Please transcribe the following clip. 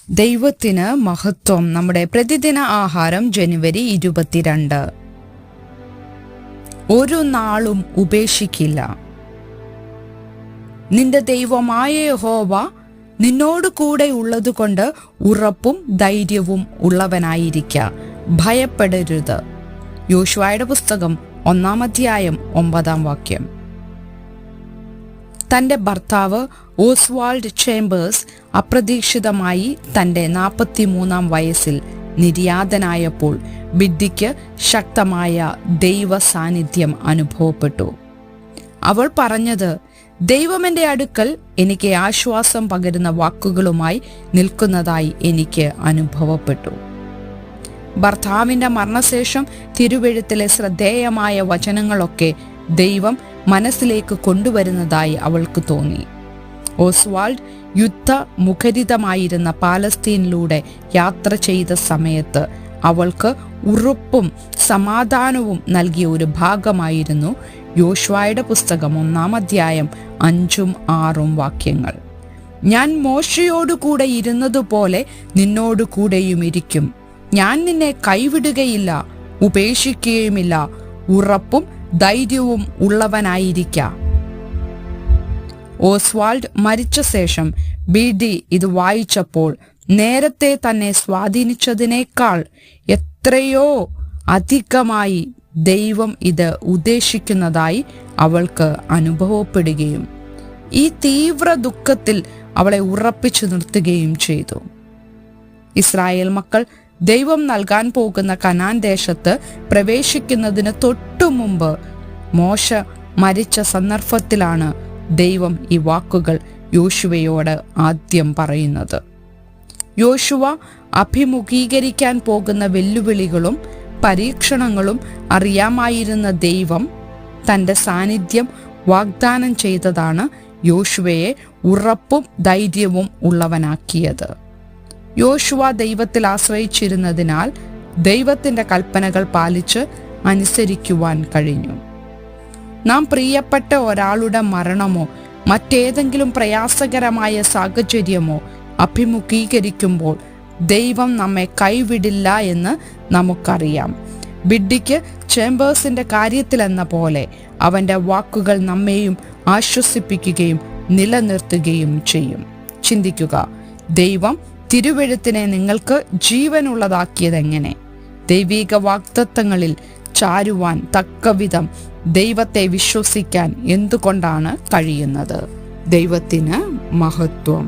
ദൈവത്തിന് മഹത്വം. നമ്മുടെ പ്രതിദിന ആഹാരം ജനുവരി 22. ഒരു നാളും ഉപേക്ഷിക്കില്ല. നിന്റെ ദൈവമായ യഹോവ നിന്നോട് കൂടെ ഉള്ളതുകൊണ്ട് ഉറപ്പും ധൈര്യവും ഉള്ളവനായിരിക്ക, ഭയപ്പെടരുത്. യോശുവയുടെ പുസ്തകം 1-ാം അധ്യായം 9-ാം വാക്യം. തന്റെ ഭർത്താവ് ഓസ്വാൾഡ് ചേംബേഴ്സ് അപ്രതീക്ഷിതമായി തന്റെ 43-ാം വയസ്സിൽ നിര്യാതനായപ്പോൾ ബിഡ്ഡിക്ക് ശക്തമായ ദൈവ സാന്നിധ്യം അനുഭവപ്പെട്ടു. അവൾ പറഞ്ഞത്, ദൈവമെന്റെ അടുക്കൽ എനിക്ക് ആശ്വാസം പകരുന്ന വാക്കുകളുമായി നിൽക്കുന്നതായി എനിക്ക് അനുഭവപ്പെട്ടു. ഭർത്താവിന്റെ മരണശേഷം തിരുവെഴുത്തിലെ ശ്രദ്ധേയമായ വചനങ്ങളൊക്കെ ദൈവം മനസ്സിലേക്ക് കൊണ്ടുവരുന്നതായി അവൾക്ക് തോന്നി. ഓസ്വാൾഡ് യുദ്ധമുഖരിതമായിരുന്ന പാലസ്തീനിലൂടെ യാത്ര ചെയ്ത സമയത്ത് അവൾക്ക് ഉറപ്പും സമാധാനവും നൽകിയ ഒരു ഭാഗമായിരുന്നു യോശുവയുടെ പുസ്തകം 1-ാം അധ്യായം 5-6 വാക്യങ്ങൾ. ഞാൻ മോശയോടുകൂടെ ഇരുന്നതുപോലെ നിന്നോട് കൂടെയും ഇരിക്കും. ഞാൻ നിന്നെ കൈവിടുകയില്ല, ഉപേക്ഷിക്കുകയുമില്ല. ഉറപ്പും ധൈര്യവും ഉള്ളവനായിരിക്ക. ഓസ്വാൾഡ് മരിച്ച ശേഷം ബിഡി ഇത് വായിച്ചപ്പോൾ നേരത്തെ തന്നെ സ്വാധീനിച്ചതിനേക്കാൾ എത്രയോ അധികമായി ദൈവം ഇത് ഉദ്ദേശിക്കുന്നതായി അവൾക്ക് അനുഭവപ്പെടുകയും ഈ തീവ്ര ദുഃഖത്തിൽ അവളെ ഉറപ്പിച്ചു നിർത്തുകയും ചെയ്തു. ഇസ്രായേൽ മക്കൾ ദൈവം നൽകാൻ പോകുന്ന കനാൻ ദേശത്ത് പ്രവേശിക്കുന്നതിന് തൊട്ടു മുമ്പ് മോശ മരിച്ച സന്ദർഭത്തിലാണ് ദൈവം ഈ വാക്കുകൾ യോശുവയോട് ആദ്യം പറയുന്നത്. യോശുവ അഭിമുഖീകരിക്കാൻ പോകുന്ന വെല്ലുവിളികളും പരീക്ഷണങ്ങളും അറിയാമായിരുന്ന ദൈവം തൻ്റെ സാന്നിധ്യം വാഗ്ദാനം ചെയ്തതാണ് യോശുവയെ ഉറപ്പും ധൈര്യവും ഉള്ളവനാക്കിയത്. യോശുവ ദൈവത്തിൽ ആശ്രയിച്ചിരുന്നതിനാൽ ദൈവത്തിൻ്റെ കൽപ്പനകൾ പാലിച്ച് അനുസരിക്കുവാൻ കഴിഞ്ഞു. നാം പ്രിയപ്പെട്ട ഒരാളുടെ മരണമോ മറ്റേതെങ്കിലും പ്രയാസകരമായ സാഹചര്യമോ അഭിമുഖീകരിക്കുമ്പോൾ ദൈവം നമ്മെ കൈവിടില്ല എന്ന് നമുക്കറിയാം. ബിഡ്ഡിക്ക് ചേംബേഴ്സിന്റെ കാര്യത്തിലെന്ന പോലെ അവന്റെ വാക്കുകൾ നമ്മെയും ആശ്വസിപ്പിക്കുകയും നിലനിർത്തുകയും ചെയ്യും. ചിന്തിക്കുക, ദൈവം തിരുവെഴുത്തിനെ നിങ്ങൾക്ക് ജീവനുള്ളതാക്കിയതെങ്ങനെ? ദൈവിക വാഗ്ദത്തങ്ങളിൽ ചാരുവാൻ തക്കവിധം ദൈവത്തെ വിശ്വസിക്കാൻ എന്തുകൊണ്ടാണ് കഴിയുന്നത്? ദൈവത്തിന് മഹത്വം.